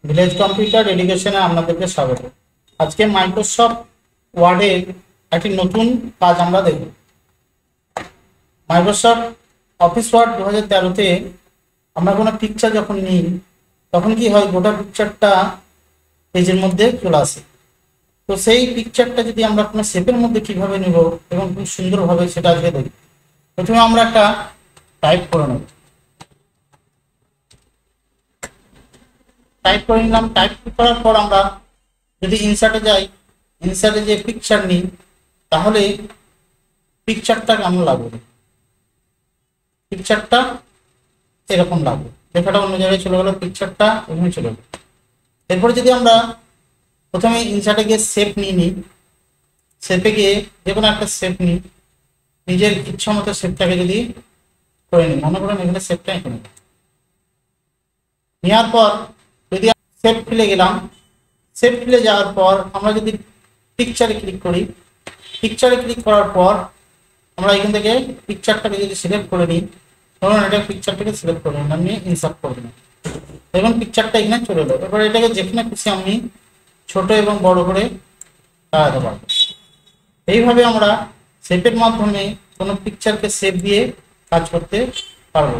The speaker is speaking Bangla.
ভিলেজ কম্পিউটার এডুকেশনে আপনাদেরকে স্বাগত। আজকে মাইক্রোসফট ওয়ার্ডের একটি নতুন কাজ আমরা দেখব। মাইক্রোসফট অফিস ওয়ার্ড 2013-তে আমরা কোনো পিকচার যখন নিই তখন কি হয়, গোটা পিকচারটা পেজের মধ্যে চলে আসে। তো সেই পিকচারটা যদি আমরা কোনো শেপের মধ্যে কিভাবে নেব এবং খুব সুন্দরভাবে সেটা আজকে দেখব। প্রথমে আমরা একটা টাইপ করে নেব। টাইপ করে নিলাম। টাইপ করার পর আমরা যদি ইনসার্টে যাই, ইনসার্টে যে পিকচার নিই, তাহলে পিকচারটা কেমন লাগবে, পিকচারটা এরকম লাগবে। লেখাটা অন্য জায়গায় চলে গেল, পিকচারটা এখানে চলে গেল। এরপরে যদি আমরা প্রথমে ইনসার্টে গিয়ে শেপ নিই, শেপে গিয়ে যে কোনো একটা শেপ নিই, নিজের ইচ্ছা মতো শেপটাকে যদি করে নিই, মনে করেন এখানে শেপটা এখানে নেওয়ার পর যদি শেপ ফিলে গেলাম, শেপ ফিলে যাওয়ার পর আমরা যদি পিকচারে ক্লিক করি, পিকচারে ক্লিক করার পর আমরা এখান থেকে পিকচারটাকে যদি সিলেক্ট করে নিই, ধরুন এটা পিকচারটাকে সিলেক্ট করে নিলাম, নিয়ে ইনসার্ট করে দিলাম, দেখুন পিকচারটা এখানে চলে এলো। এবার এটাকে যেখানে খুশি আমি ছোট এবং বড় করে লাগাতে পারবো। এইভাবে আমরা শেপের মাধ্যমে কোনো পিকচারকে শেপ দিয়ে কাজ করতে পারবো।